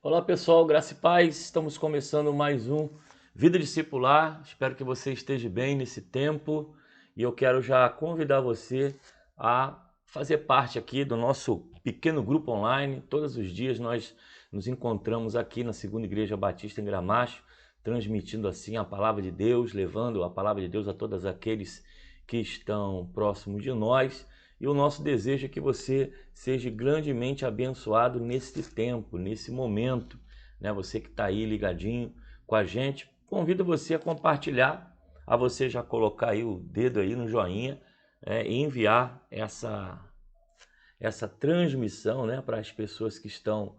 Olá pessoal, graça e paz, estamos começando mais um Vida Discipular. Espero que você esteja bem nesse tempo e eu quero já convidar você a fazer parte aqui do nosso pequeno grupo online. Todos os dias nós nos encontramos aqui na Segunda Igreja Batista em Gramacho, transmitindo assim a palavra de Deus, levando a palavra de Deus a todos aqueles que estão próximos de nós. E o nosso desejo é que você seja grandemente abençoado nesse tempo, nesse momento, né? Você que está aí ligadinho com a gente, convido você a compartilhar, a você já colocar aí o dedo aí no joinha, e enviar essa transmissão, né, para as pessoas que estão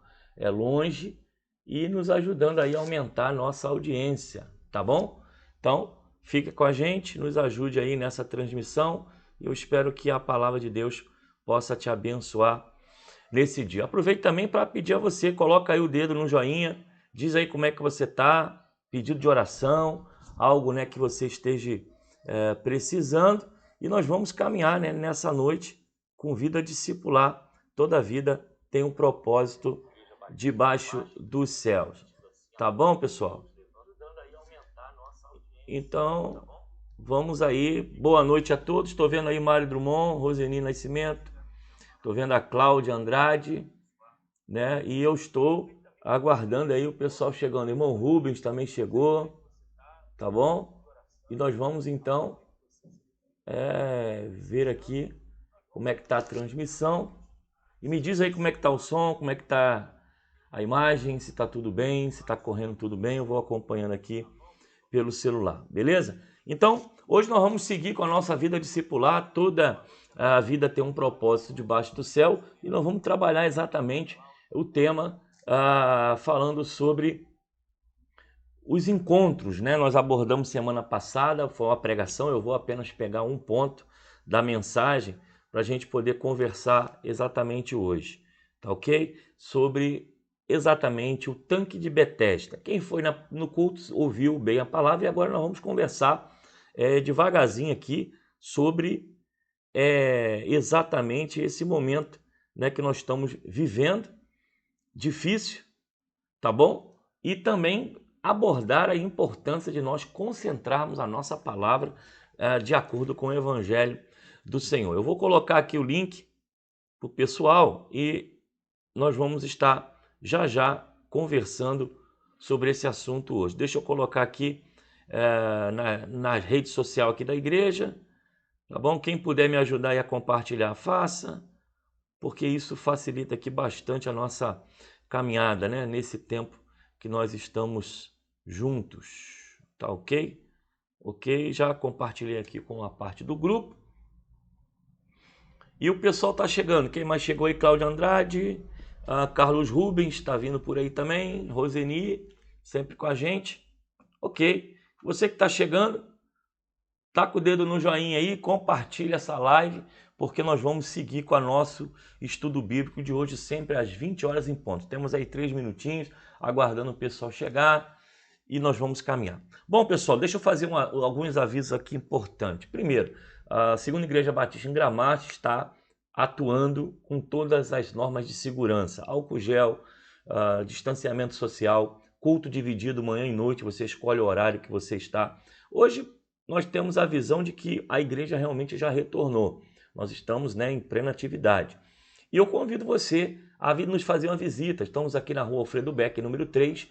longe e nos ajudando aí a aumentar a nossa audiência, tá bom? Então, fica com a gente, nos ajude aí nessa transmissão. Eu espero que a palavra de Deus possa te abençoar nesse dia. Aproveite também para pedir a você, coloca aí o dedo no joinha, diz aí como é que você está, pedido de oração, algo, né, que você esteja precisando, e nós vamos caminhar, né, nessa noite com vida discipular. Toda vida tem um propósito debaixo dos céus. Tá bom, pessoal? Então, vamos aí. Boa noite a todos. Estou vendo aí Mário Drummond, Roseni Nascimento, estou vendo a Cláudia Andrade, né? E eu estou aguardando aí o pessoal chegando. Irmão Rubens também chegou, tá bom? E nós vamos então ver aqui como é que está a transmissão. E me diz aí como é que está o som, como é que está a imagem, se está tudo bem, se está correndo tudo bem. Eu vou acompanhando aqui pelo celular, beleza? Então, hoje nós vamos seguir com a nossa vida discipular. Toda a vida tem um propósito debaixo do céu e nós vamos trabalhar exatamente o tema falando sobre os encontros, né? Nós abordamos semana passada, foi uma pregação, eu vou apenas pegar um ponto da mensagem para a gente poder conversar exatamente hoje, tá ok? Sobre exatamente o tanque de Betesda. Quem foi no culto ouviu bem a palavra e agora nós vamos conversar devagarzinho aqui sobre exatamente esse momento, né, que nós estamos vivendo, difícil, tá bom? E também abordar a importância de nós concentrarmos a nossa palavra de acordo com o Evangelho do Senhor. Eu vou colocar aqui o link para o pessoal e nós vamos estar já conversando sobre esse assunto hoje. Deixa eu colocar aqui na rede social aqui da igreja, tá bom? Quem puder me ajudar aí a compartilhar, faça, porque isso facilita aqui bastante a nossa caminhada, né? Nesse tempo que nós estamos juntos, tá ok? Ok, já compartilhei aqui com a parte do grupo. E o pessoal tá chegando. Quem mais chegou aí? Cláudia Andrade, Carlos Rubens está vindo por aí também, Roseni, sempre com a gente. Ok, você que está chegando, tá com o dedo no joinha aí, compartilha essa live, porque nós vamos seguir com o nosso estudo bíblico de hoje, sempre às 20 horas em ponto. Temos aí 3 minutinhos, aguardando o pessoal chegar e nós vamos caminhar. Bom, pessoal, deixa eu fazer alguns avisos aqui importantes. Primeiro, a Segunda Igreja Batista em Gramacho está atuando com todas as normas de segurança, álcool gel, distanciamento social, culto dividido manhã e noite, você escolhe o horário que você está. Hoje nós temos a visão de que a igreja realmente já retornou. Nós estamos, né, em plena atividade. E eu convido você a vir nos fazer uma visita. Estamos aqui na rua Alfredo Beck, número 3,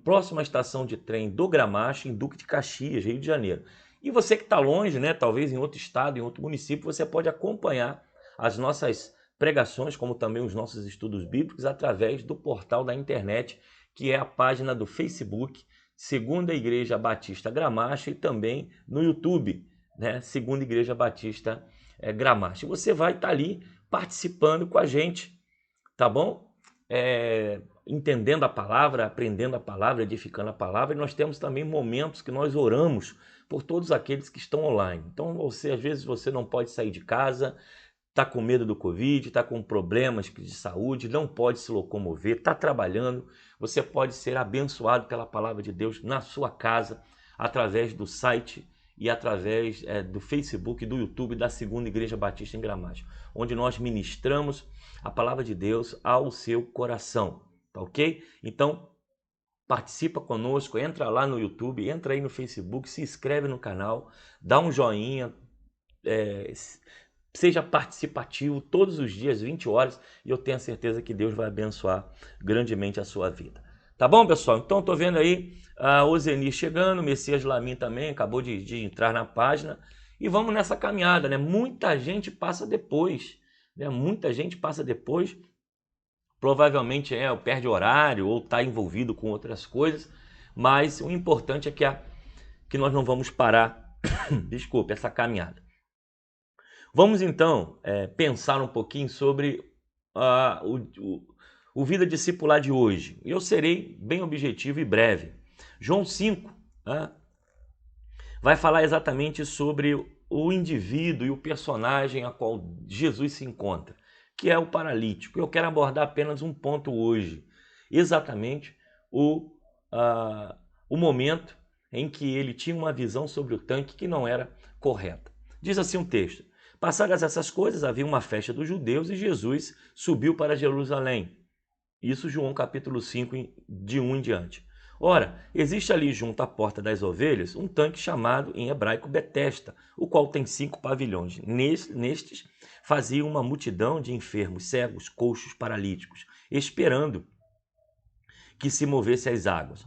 próxima à estação de trem do Gramacho, em Duque de Caxias, Rio de Janeiro. E você que está longe, né, talvez em outro estado, em outro município, você pode acompanhar as nossas pregações, como também os nossos estudos bíblicos, através do portal da internet, que é a página do Facebook, Segunda Igreja Batista Gramacho, e também no YouTube, né, Segunda Igreja Batista Gramacho. Você vai estar ali participando com a gente, tá bom? Entendendo a palavra, aprendendo a palavra, edificando a palavra. E nós temos também momentos que nós oramos por todos aqueles que estão online. Então, às vezes você não pode sair de casa, está com medo do Covid, está com problemas de saúde, não pode se locomover, está trabalhando. Você pode ser abençoado pela palavra de Deus na sua casa, através do site e através do Facebook e do YouTube da Segunda Igreja Batista em Gramacho, onde nós ministramos a palavra de Deus ao seu coração, tá ok? Então, participa conosco, entra lá no YouTube, entra aí no Facebook, se inscreve no canal, dá um joinha, seja participativo todos os dias, 20 horas, e eu tenho a certeza que Deus vai abençoar grandemente a sua vida. Tá bom, pessoal? Então, estou vendo aí a Ozeni chegando, o Messias Lamin também acabou de entrar na página, e vamos nessa caminhada, né? Muita gente passa depois, né? Muita gente passa depois, provavelmente perde horário ou está envolvido com outras coisas, mas o importante é que nós não vamos parar, desculpe, essa caminhada. Vamos então pensar um pouquinho sobre o Vida Discipular de hoje. Eu serei bem objetivo e breve. João 5 vai falar exatamente sobre o indivíduo e o personagem a qual Jesus se encontra, que é o paralítico. Eu quero abordar apenas um ponto hoje, exatamente o momento em que ele tinha uma visão sobre o tanque que não era correta. Diz assim um texto: passadas essas coisas, havia uma festa dos judeus e Jesus subiu para Jerusalém. Isso João capítulo 5, de 1 em diante. Ora, existe ali junto à porta das ovelhas um tanque chamado em hebraico Betesda, o qual tem 5 pavilhões. Nestes fazia uma multidão de enfermos, cegos, coxos, paralíticos, esperando que se movesse as águas.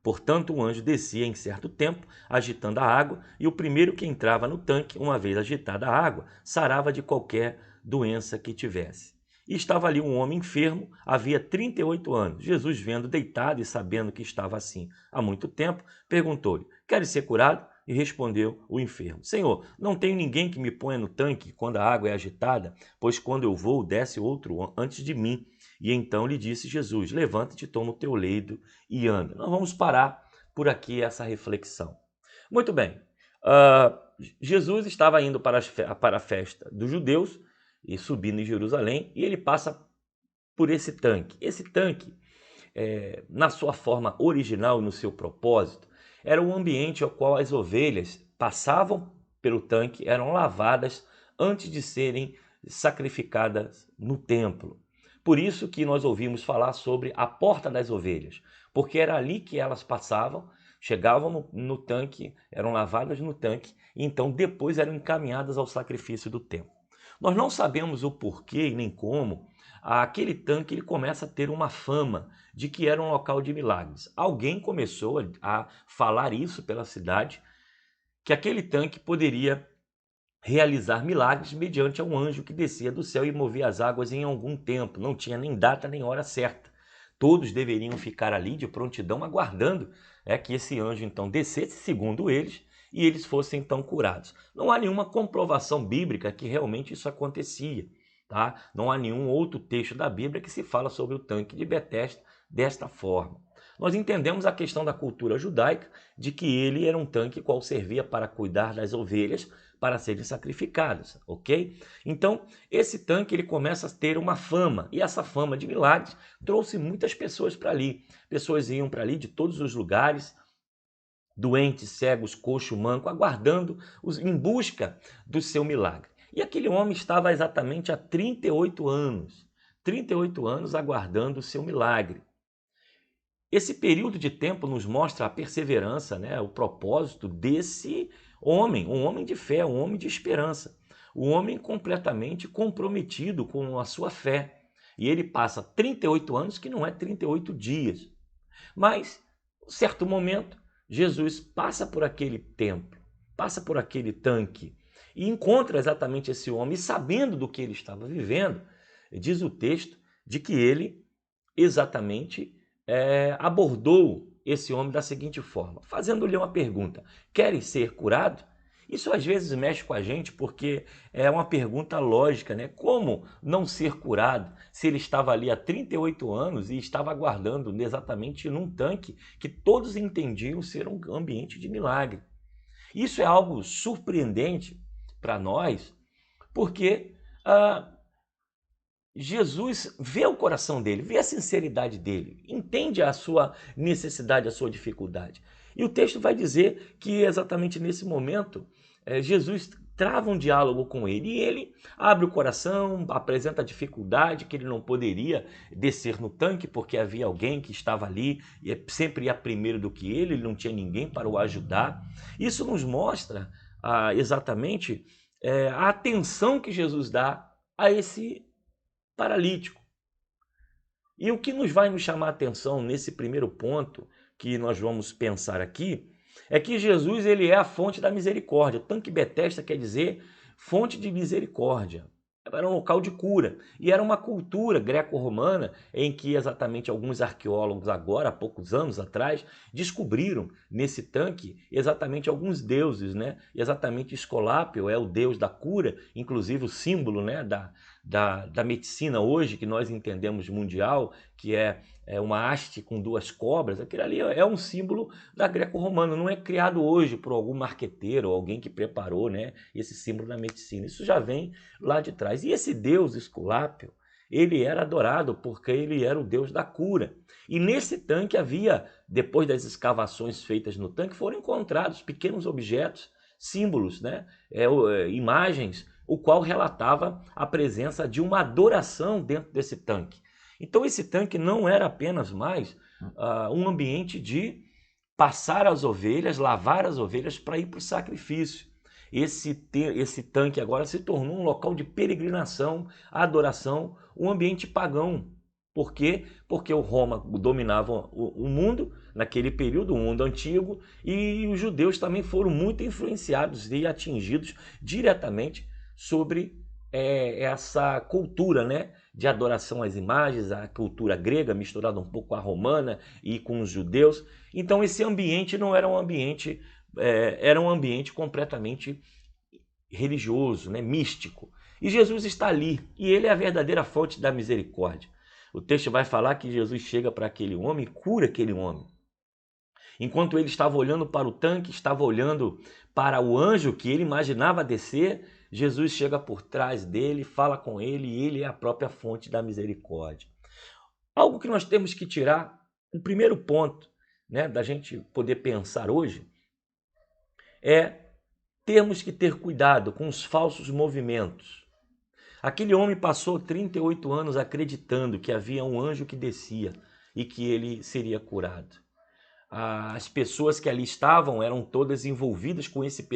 Portanto, o anjo descia em certo tempo, agitando a água, e o primeiro que entrava no tanque, uma vez agitada a água, sarava de qualquer doença que tivesse. E estava ali um homem enfermo, havia 38 anos. Jesus, vendo deitado e sabendo que estava assim há muito tempo, perguntou-lhe: queres ser curado? E respondeu o enfermo: Senhor, não tenho ninguém que me ponha no tanque quando a água é agitada, pois quando eu vou, desce outro antes de mim. E então lhe disse Jesus: levanta-te, toma o teu leito e anda. Nós vamos parar por aqui essa reflexão. Muito bem, Jesus estava indo para a festa dos judeus e subindo em Jerusalém, e ele passa por esse tanque. Esse tanque, na sua forma original e no seu propósito, era um ambiente ao qual as ovelhas passavam pelo tanque, eram lavadas antes de serem sacrificadas no templo. Por isso que nós ouvimos falar sobre a porta das ovelhas, porque era ali que elas passavam, chegavam no tanque, eram lavadas no tanque, e então depois eram encaminhadas ao sacrifício do templo. Nós não sabemos o porquê e nem como aquele tanque ele começa a ter uma fama de que era um local de milagres. Alguém começou a falar isso pela cidade, que aquele tanque poderia realizar milagres mediante um anjo que descia do céu e movia as águas em algum tempo. Não tinha nem data nem hora certa. Todos deveriam ficar ali de prontidão aguardando que esse anjo então descesse, segundo eles, e eles fossem então curados. Não há nenhuma comprovação bíblica que realmente isso acontecia, tá? Não há nenhum outro texto da Bíblia que se fala sobre o tanque de Betesda desta forma. Nós entendemos a questão da cultura judaica, de que ele era um tanque qual servia para cuidar das ovelhas para serem sacrificadas, ok? Então, esse tanque ele começa a ter uma fama, e essa fama de milagres trouxe muitas pessoas para ali. Pessoas iam para ali de todos os lugares, doentes, cegos, coxo, manco, aguardando em busca do seu milagre. E aquele homem estava exatamente há 38 anos aguardando o seu milagre. Esse período de tempo nos mostra a perseverança, o propósito desse homem, um homem de fé, um homem de esperança, um homem completamente comprometido com a sua fé. E ele passa 38 anos, que não é 38 dias. Mas, em certo momento, Jesus passa por aquele templo, passa por aquele tanque e encontra exatamente esse homem, e sabendo do que ele estava vivendo, diz o texto de que ele exatamente abordou esse homem da seguinte forma, fazendo-lhe uma pergunta: queres ser curado? Isso às vezes mexe com a gente porque é uma pergunta lógica, né? Como não ser curado se ele estava ali há 38 anos e estava aguardando exatamente num tanque que todos entendiam ser um ambiente de milagre? Isso é algo surpreendente para nós, porque Jesus vê o coração dele, vê a sinceridade dele, entende a sua necessidade, a sua dificuldade. E o texto vai dizer que exatamente nesse momento, Jesus trava um diálogo com ele. E ele abre o coração, apresenta a dificuldade que ele não poderia descer no tanque, porque havia alguém que estava ali e sempre ia primeiro do que ele não tinha ninguém para o ajudar. Isso nos mostra exatamente a atenção que Jesus dá a esse paralítico. E o que vai nos chamar a atenção nesse primeiro ponto que nós vamos pensar aqui é que Jesus ele é a fonte da misericórdia. Tanque Betesda quer dizer fonte de misericórdia. Era um local de cura. E era uma cultura greco-romana em que exatamente alguns arqueólogos agora, há poucos anos atrás, descobriram nesse tanque exatamente alguns deuses, né? Exatamente Esculápio é o deus da cura, inclusive o símbolo, né, da medicina hoje, que nós entendemos mundial, que é uma haste com duas cobras. Aquilo ali é um símbolo da greco-romana, não é criado hoje por algum marqueteiro ou alguém que preparou, né, esse símbolo da medicina. Isso já vem lá de trás. E esse deus Esculápio, ele era adorado porque ele era o deus da cura. E nesse tanque havia, depois das escavações feitas no tanque, foram encontrados pequenos objetos, símbolos, né, imagens, o qual relatava a presença de uma adoração dentro desse tanque. Então esse tanque não era apenas mais um ambiente de passar as ovelhas, lavar as ovelhas para ir para o sacrifício. Esse tanque agora se tornou um local de peregrinação, adoração, um ambiente pagão. Por quê? Porque o Roma dominava o mundo naquele período, o mundo antigo, e os judeus também foram muito influenciados e atingidos diretamente sobre essa cultura, né, de adoração às imagens, a cultura grega misturada um pouco com a romana e com os judeus. Então esse ambiente não era um ambiente, era um ambiente completamente religioso, né, místico. E Jesus está ali, e ele é a verdadeira fonte da misericórdia. O texto vai falar que Jesus chega para aquele homem e cura aquele homem. Enquanto ele estava olhando para o tanque, estava olhando para o anjo que ele imaginava descer, Jesus chega por trás dele, fala com ele e ele é a própria fonte da misericórdia. Algo que nós temos que tirar, o primeiro ponto, né, da gente poder pensar hoje, é termos que ter cuidado com os falsos movimentos. Aquele homem passou 38 anos acreditando que havia um anjo que descia e que ele seria curado. As pessoas que ali estavam eram todas envolvidas com esse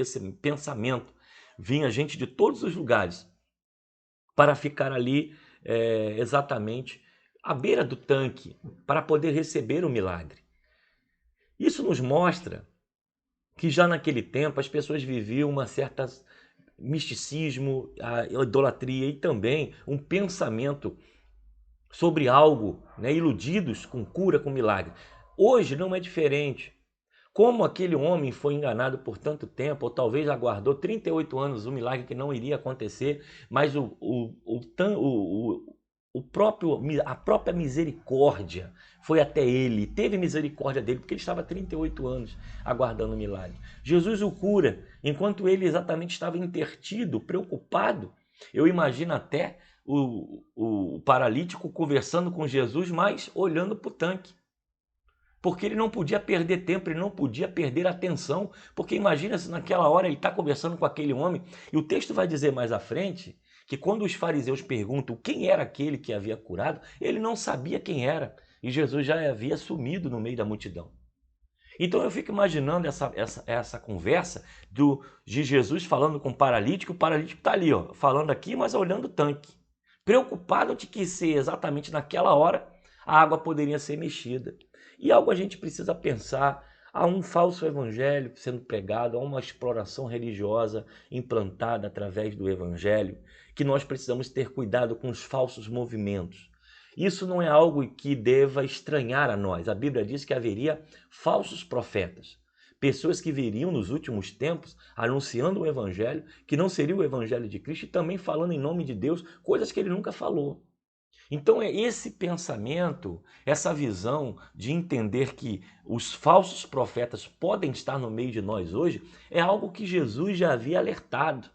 pensamento. Vinha gente de todos os lugares para ficar ali exatamente à beira do tanque para poder receber o milagre. Isso nos mostra que já naquele tempo as pessoas viviam uma certa misticismo, a idolatria e também um pensamento sobre algo, né, iludidos com cura, com milagre. Hoje não é diferente. Como aquele homem foi enganado por tanto tempo, ou talvez aguardou 38 anos um milagre que não iria acontecer, mas a própria misericórdia foi até ele, teve misericórdia dele, porque ele estava 38 anos aguardando o milagre. Jesus o cura, enquanto ele exatamente estava intertido, preocupado. Eu imagino até o paralítico conversando com Jesus, mas olhando para o tanque. Porque ele não podia perder tempo, ele não podia perder atenção, porque imagina se naquela hora ele está conversando com aquele homem, e o texto vai dizer mais à frente, que quando os fariseus perguntam quem era aquele que havia curado, ele não sabia quem era, e Jesus já havia sumido no meio da multidão. Então eu fico imaginando essa conversa de Jesus falando com o paralítico está ali, ó, falando aqui, mas olhando o tanque, preocupado de que se exatamente naquela hora a água poderia ser mexida. E algo a gente precisa pensar, há um falso evangelho sendo pregado, há uma exploração religiosa implantada através do evangelho, que nós precisamos ter cuidado com os falsos movimentos. Isso não é algo que deva estranhar a nós. A Bíblia diz que haveria falsos profetas, pessoas que viriam nos últimos tempos anunciando o evangelho, que não seria o evangelho de Cristo, e também falando em nome de Deus, coisas que ele nunca falou. Então é esse pensamento, essa visão de entender que os falsos profetas podem estar no meio de nós hoje, é algo que Jesus já havia alertado.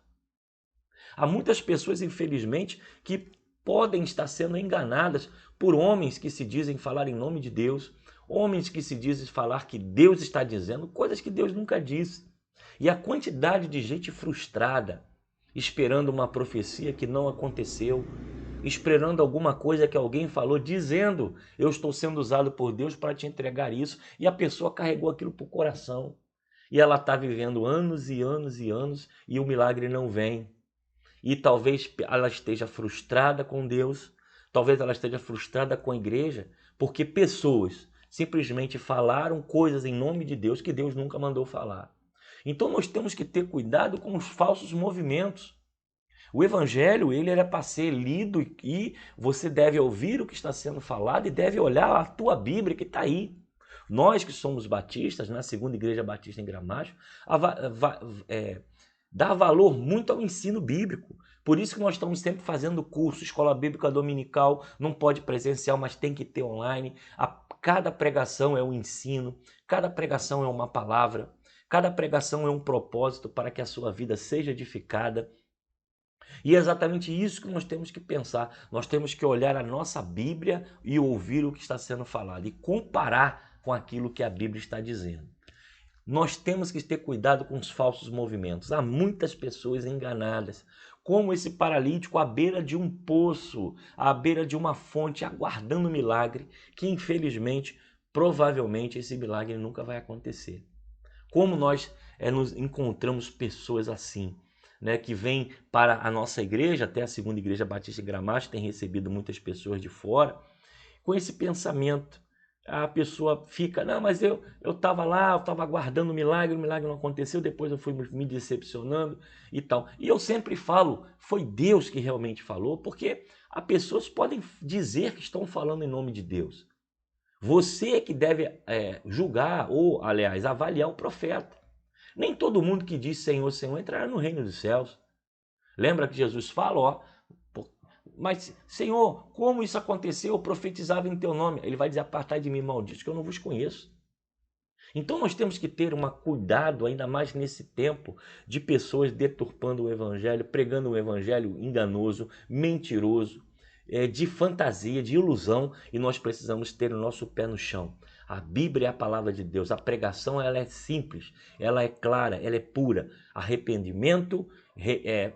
Há muitas pessoas, infelizmente, que podem estar sendo enganadas por homens que se dizem falar em nome de Deus, homens que se dizem falar que Deus está dizendo coisas que Deus nunca disse. E a quantidade de gente frustrada, esperando uma profecia que não aconteceu, esperando alguma coisa que alguém falou, dizendo: eu estou sendo usado por Deus para te entregar isso, e a pessoa carregou aquilo para o coração. E ela está vivendo anos e anos e anos e o milagre não vem. E talvez ela esteja frustrada com Deus, talvez ela esteja frustrada com a igreja, porque pessoas simplesmente falaram coisas em nome de Deus que Deus nunca mandou falar. Então nós temos que ter cuidado com os falsos movimentos. O evangelho, ele era para ser lido e você deve ouvir o que está sendo falado e deve olhar a tua Bíblia que está aí. Nós que somos batistas, na Segunda Igreja Batista em Gramacho, dá valor muito ao ensino bíblico. Por isso que nós estamos sempre fazendo curso, escola bíblica dominical, não pode presencial, mas tem que ter online. Cada pregação é um ensino, cada pregação é uma palavra, cada pregação é um propósito para que a sua vida seja edificada. E é exatamente isso que nós temos que pensar. Nós temos que olhar a nossa Bíblia e ouvir o que está sendo falado e comparar com aquilo que a Bíblia está dizendo. Nós temos que ter cuidado com os falsos movimentos. Há muitas pessoas enganadas, como esse paralítico à beira de um poço, à beira de uma fonte, aguardando um milagre, que infelizmente, provavelmente, esse milagre nunca vai acontecer. Como nós nos encontramos pessoas assim, né, que vêm para a nossa igreja, até a Segunda Igreja Batista em Gramacho tem recebido muitas pessoas de fora, com esse pensamento. A pessoa fica, não, mas eu estava lá, eu estava aguardando o milagre não aconteceu, depois eu fui me decepcionando e tal. E eu sempre falo, foi Deus que realmente falou, porque as pessoas podem dizer que estão falando em nome de Deus. Você é que deve julgar, ou, aliás, avaliar o profeta. Nem todo mundo que diz Senhor, Senhor entrará no reino dos céus. Lembra que Jesus fala, ó, mas Senhor, como isso aconteceu? Eu profetizava em teu nome. Ele vai dizer, apartai de mim, malditos, que eu não vos conheço. Então nós temos que ter um cuidado, ainda mais nesse tempo, de pessoas deturpando o evangelho, pregando um evangelho enganoso, mentiroso, de fantasia, de ilusão, e nós precisamos ter o nosso pé no chão. A Bíblia é a palavra de Deus, a pregação ela é simples, ela é clara, ela é pura. Arrependimento,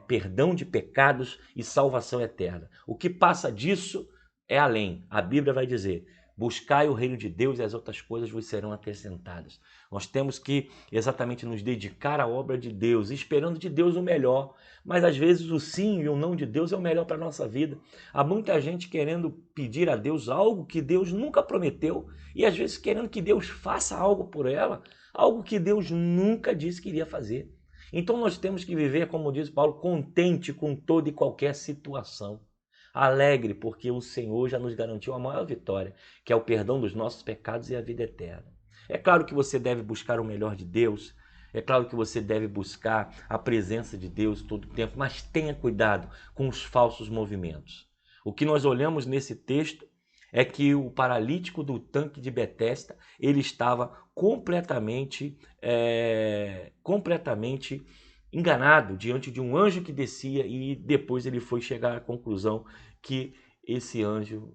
perdão de pecados e salvação eterna. O que passa disso é além. A Bíblia vai dizer, buscai o reino de Deus e as outras coisas vos serão acrescentadas. Nós temos que exatamente nos dedicar à obra de Deus, esperando de Deus o melhor. Mas às vezes o sim e o não de Deus é o melhor para a nossa vida. Há muita gente querendo pedir a Deus algo que Deus nunca prometeu e às vezes querendo que Deus faça algo por ela, algo que Deus nunca disse que iria fazer. Então nós temos que viver, como diz Paulo, contente com toda e qualquer situação. Alegre, porque o Senhor já nos garantiu a maior vitória, que é o perdão dos nossos pecados e a vida eterna. É claro que você deve buscar o melhor de Deus, é claro que você deve buscar a presença de Deus todo o tempo, mas tenha cuidado com os falsos movimentos. O que nós olhamos nesse texto é que o paralítico do tanque de Betesda, ele estava completamente enganado diante de um anjo que descia e depois ele foi chegar à conclusão que esse anjo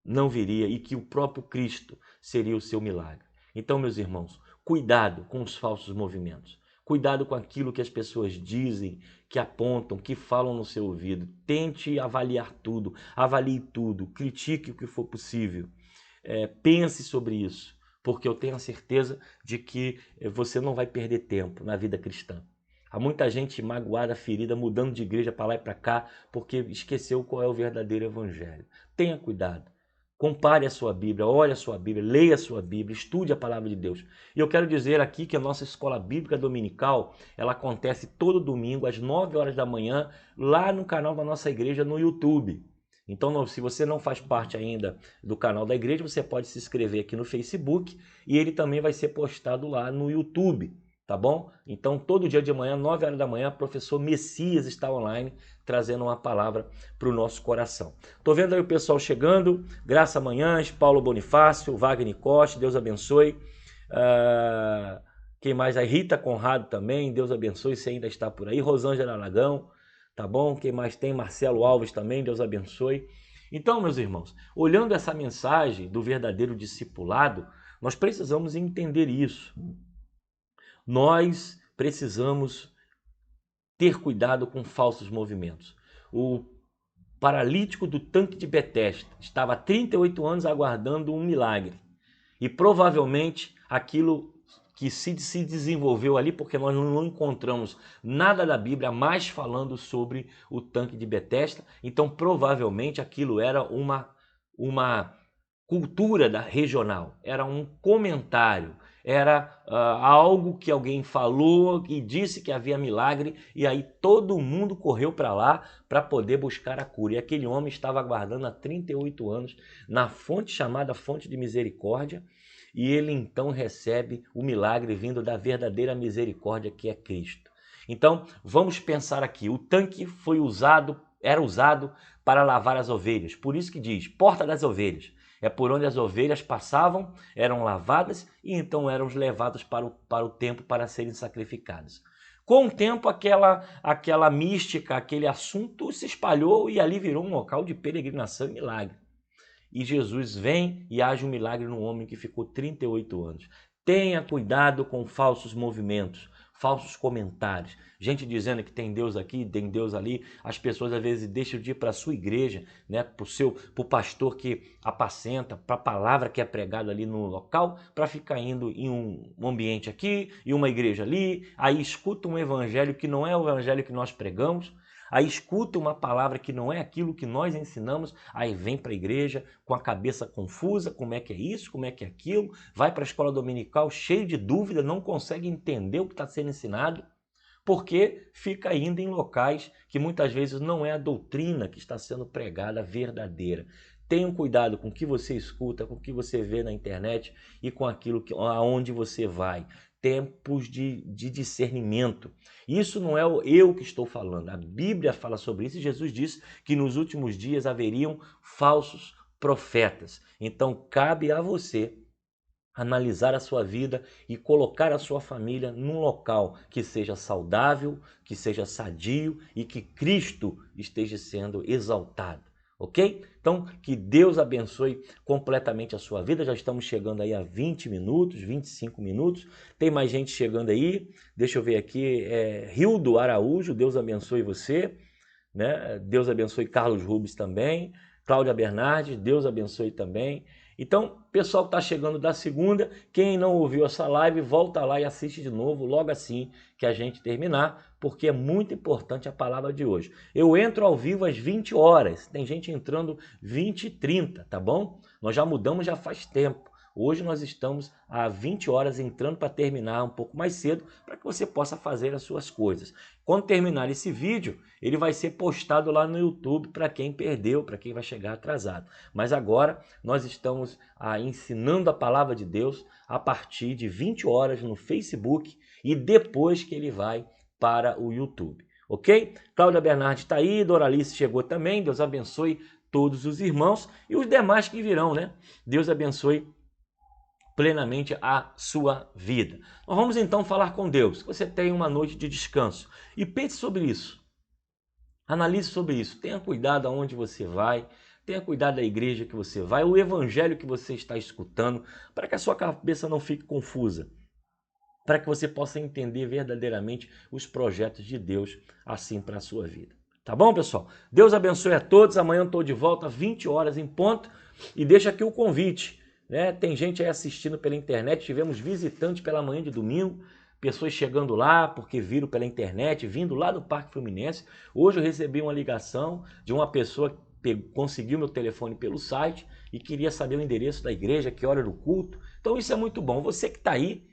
não viria e que o próprio Cristo seria o seu milagre. Então, meus irmãos, cuidado com os falsos movimentos. Cuidado com aquilo que as pessoas dizem, que apontam, que falam no seu ouvido. Tente avaliar tudo, avalie tudo, critique o que for possível. Pense sobre isso, porque eu tenho a certeza de que você não vai perder tempo na vida cristã. Há muita gente magoada, ferida, mudando de igreja para lá e para cá, porque esqueceu qual é o verdadeiro evangelho. Tenha cuidado. Compare a sua Bíblia, olhe a sua Bíblia, leia a sua Bíblia, estude a palavra de Deus. E eu quero dizer aqui que a nossa escola bíblica dominical, ela acontece todo domingo às 9 horas da manhã, lá no canal da nossa igreja no YouTube. Então, se você não faz parte ainda do canal da igreja, você pode se inscrever aqui no Facebook e ele também vai ser postado lá no YouTube. Tá bom? Então, todo dia de manhã, 9 horas da manhã, o professor Messias está online, trazendo uma palavra para o nosso coração. Tô vendo aí o pessoal chegando, Graça Manhãs, Paulo Bonifácio, Wagner Costa, Deus abençoe. Quem mais aí? Rita Conrado também, Deus abençoe, se ainda está por aí. Rosângela Aragão, tá bom? Quem mais tem? Marcelo Alves também, Deus abençoe. Então, meus irmãos, olhando essa mensagem do verdadeiro discipulado, nós precisamos entender isso. Nós precisamos ter cuidado com falsos movimentos. O paralítico do tanque de Betesda estava há 38 anos aguardando um milagre. E provavelmente aquilo que se desenvolveu ali, porque nós não encontramos nada da Bíblia mais falando sobre o tanque de Betesda, então provavelmente aquilo era uma cultura regional, era um comentário, era algo que alguém falou e disse que havia milagre, e aí todo mundo correu para lá para poder buscar a cura. E aquele homem estava aguardando há 38 anos na fonte chamada Fonte de Misericórdia, e ele então recebe o milagre vindo da verdadeira misericórdia que é Cristo. Então, vamos pensar aqui, o tanque era usado para lavar as ovelhas, por isso que diz, porta das ovelhas. É por onde as ovelhas passavam, eram lavadas e então eram levadas para o templo para serem sacrificadas. Com o tempo, aquela mística, aquele assunto se espalhou e ali virou um local de peregrinação e milagre. E Jesus vem e age um milagre no homem que ficou 38 anos. Tenha cuidado com falsos movimentos, falsos comentários. Gente dizendo que tem Deus aqui, tem Deus ali. As pessoas às vezes deixam de ir para a sua igreja, né, para o pastor que apacenta, para a palavra que é pregada ali no local, para ficar indo em um ambiente aqui e uma igreja ali. Aí escuta um evangelho que não é o evangelho que nós pregamos. Aí escuta uma palavra que não é aquilo que nós ensinamos, aí vem para a igreja com a cabeça confusa, como é que é isso, como é que é aquilo, vai para a escola dominical cheio de dúvida, não consegue entender o que está sendo ensinado, porque fica indo em locais que muitas vezes não é a doutrina que está sendo pregada verdadeira. Tenham cuidado com o que você escuta, com o que você vê na internet e com aquilo aonde você vai. Tempos de discernimento. Isso não é eu que estou falando, a Bíblia fala sobre isso e Jesus disse que nos últimos dias haveriam falsos profetas. Então cabe a você analisar a sua vida e colocar a sua família num local que seja saudável, que seja sadio e que Cristo esteja sendo exaltado. Ok? Então, que Deus abençoe completamente a sua vida. Já estamos chegando aí a 20 minutos, 25 minutos. Tem mais gente chegando aí. Deixa eu ver aqui. Rildo Araújo, Deus abençoe você. Né? Deus abençoe Carlos Rubens também. Cláudia Bernardes, Deus abençoe também. Então, pessoal que está chegando da segunda, quem não ouviu essa live, volta lá e assiste de novo, logo assim que a gente terminar, porque é muito importante a palavra de hoje. Eu entro ao vivo às 20 horas, tem gente entrando 20h30, tá bom? Nós já mudamos já faz tempo. Hoje nós estamos a 20 horas entrando para terminar um pouco mais cedo, para que você possa fazer as suas coisas. Quando terminar esse vídeo, ele vai ser postado lá no YouTube para quem perdeu, para quem vai chegar atrasado. Mas agora nós estamos ensinando a palavra de Deus a partir de 20 horas no Facebook e depois que ele vai para o YouTube. Ok? Cláudia Bernardi está aí, Doralice chegou também, Deus abençoe todos os irmãos e os demais que virão, né? Deus abençoe plenamente a sua vida. Nós vamos então falar com Deus. Você tem uma noite de descanso e pense sobre isso. Analise sobre isso. Tenha cuidado aonde você vai. Tenha cuidado da igreja que você vai, o evangelho que você está escutando, para que a sua cabeça não fique confusa, para que você possa entender verdadeiramente os projetos de Deus assim para a sua vida. Tá bom, pessoal? Deus abençoe a todos. Amanhã eu estou de volta, 20 horas em ponto. E deixa aqui o convite. Né? Tem gente aí assistindo pela internet, tivemos visitantes pela manhã de domingo, pessoas chegando lá porque viram pela internet, vindo lá do Parque Fluminense. Hoje eu recebi uma ligação de uma pessoa que conseguiu meu telefone pelo site e queria saber o endereço da igreja, que hora era o culto. Então isso é muito bom. Você que está aí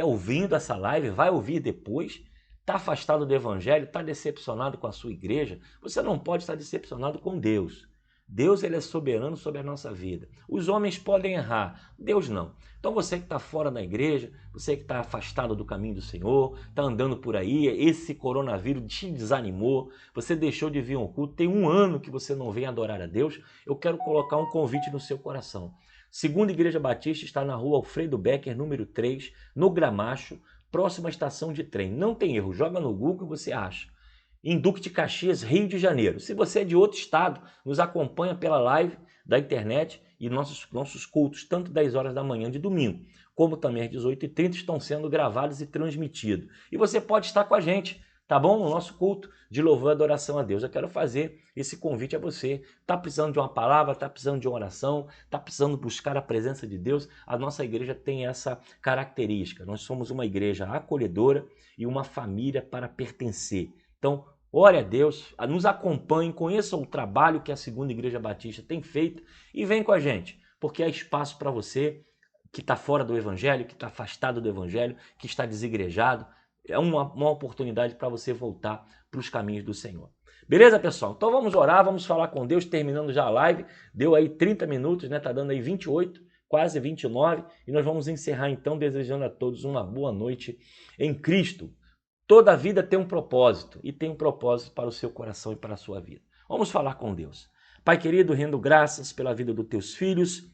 ouvindo essa live, vai ouvir depois, está afastado do evangelho, está decepcionado com a sua igreja, você não pode estar decepcionado com Deus. Deus ele é soberano sobre a nossa vida. Os homens podem errar, Deus não. Então você que está fora da igreja, você que está afastado do caminho do Senhor, está andando por aí, esse coronavírus te desanimou, você deixou de vir ao culto, tem 1 ano que você não vem adorar a Deus, eu quero colocar um convite no seu coração. Segunda Igreja Batista está na rua Alfredo Becker, número 3, no Gramacho, próxima à estação de trem. Não tem erro, joga no Google e você acha. Em Duque de Caxias, Rio de Janeiro. Se você é de outro estado, nos acompanha pela live da internet e nossos cultos, tanto 10 horas da manhã de domingo, como também às 18h30, estão sendo gravados e transmitidos. E você pode estar com a gente tá bom? O nosso culto de louvor e adoração a Deus. Eu quero fazer esse convite a você. Tá precisando de uma palavra, tá precisando de uma oração, tá precisando buscar a presença de Deus? A nossa igreja tem essa característica. Nós somos uma igreja acolhedora e uma família para pertencer. Então, ore a Deus, nos acompanhe, conheça o trabalho que a Segunda Igreja Batista tem feito e vem com a gente, porque há espaço para você que está fora do Evangelho, que está afastado do Evangelho, que está desigrejado. É uma oportunidade para você voltar para os caminhos do Senhor. Beleza, pessoal? Então vamos orar, vamos falar com Deus, terminando já a live. Deu aí 30 minutos, né? Tá dando aí 28, quase 29. E nós vamos encerrar então desejando a todos uma boa noite em Cristo. Toda vida tem um propósito e tem um propósito para o seu coração e para a sua vida. Vamos falar com Deus. Pai querido, rendo graças pela vida dos teus filhos,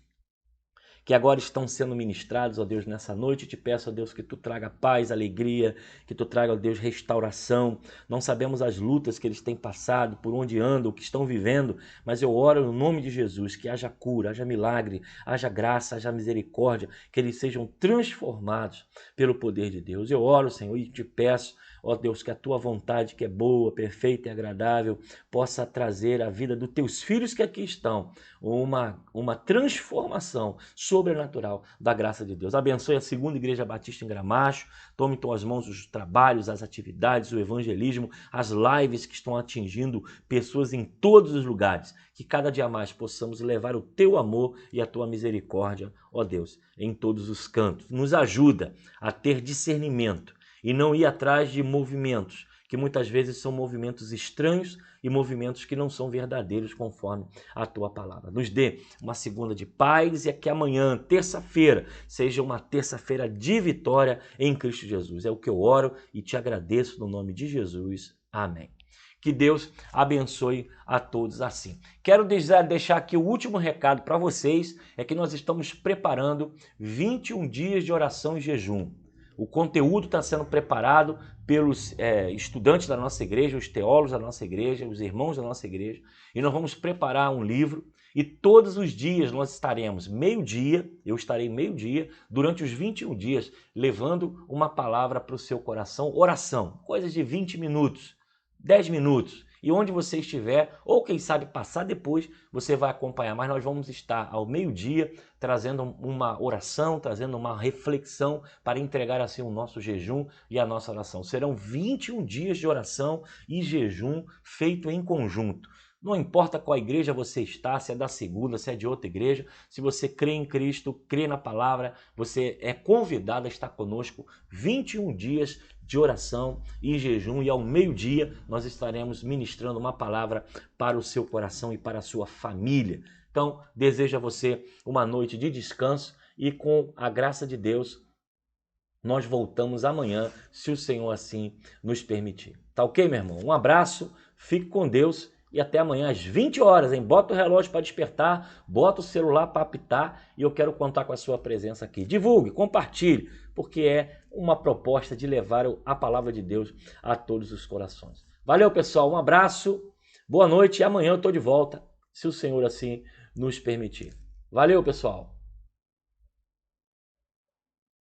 que agora estão sendo ministrados, ó Deus, nessa noite. Te peço, ó Deus, que tu traga paz, alegria, que tu traga, ó Deus, restauração. Não sabemos as lutas que eles têm passado, por onde andam, o que estão vivendo, mas eu oro no nome de Jesus, que haja cura, haja milagre, haja graça, haja misericórdia, que eles sejam transformados pelo poder de Deus. Eu oro, Senhor, e te peço, ó Deus, que a tua vontade, que é boa, perfeita e agradável, possa trazer à vida dos teus filhos que aqui estão uma transformação sobrenatural da graça de Deus. Abençoe a Segunda Igreja Batista em Gramacho, tome em tuas mãos os trabalhos, as atividades, o evangelismo, as lives que estão atingindo pessoas em todos os lugares, que cada dia mais possamos levar o teu amor e a tua misericórdia, ó Deus, em todos os cantos. Nos ajuda a ter discernimento e não ir atrás de movimentos, que muitas vezes são movimentos estranhos e movimentos que não são verdadeiros conforme a tua palavra. Nos dê uma segunda de paz e que amanhã, terça-feira, seja uma terça-feira de vitória em Cristo Jesus. É o que eu oro e te agradeço no nome de Jesus. Amém. Que Deus abençoe a todos assim. Quero deixar aqui o último recado para vocês, é que nós estamos preparando 21 dias de oração e jejum. O conteúdo está sendo preparado pelos estudantes da nossa igreja, os teólogos da nossa igreja, os irmãos da nossa igreja, e nós vamos preparar um livro e todos os dias nós estaremos meio-dia, eu estarei meio-dia, durante os 21 dias, levando uma palavra para o seu coração, oração, coisas de 20 minutos, 10 minutos. E onde você estiver, ou quem sabe passar depois, você vai acompanhar. Mas nós vamos estar ao meio-dia trazendo uma oração, trazendo uma reflexão para entregar assim o nosso jejum e a nossa oração. Serão 21 dias de oração e jejum feito em conjunto. Não importa qual igreja você está, se é da Segunda, se é de outra igreja, se você crê em Cristo, crê na palavra, você é convidado a estar conosco 21 dias de oração e jejum, e ao meio-dia nós estaremos ministrando uma palavra para o seu coração e para a sua família. Então, desejo a você uma noite de descanso e com a graça de Deus, nós voltamos amanhã, se o Senhor assim nos permitir. Tá ok, meu irmão? Um abraço, fique com Deus e até amanhã às 20 horas, hein? Bota o relógio para despertar, bota o celular para apitar e eu quero contar com a sua presença aqui. Divulgue, compartilhe, porque é uma proposta de levar a palavra de Deus a todos os corações. Valeu, pessoal, um abraço, boa noite e amanhã eu estou de volta, se o Senhor assim nos permitir. Valeu, pessoal!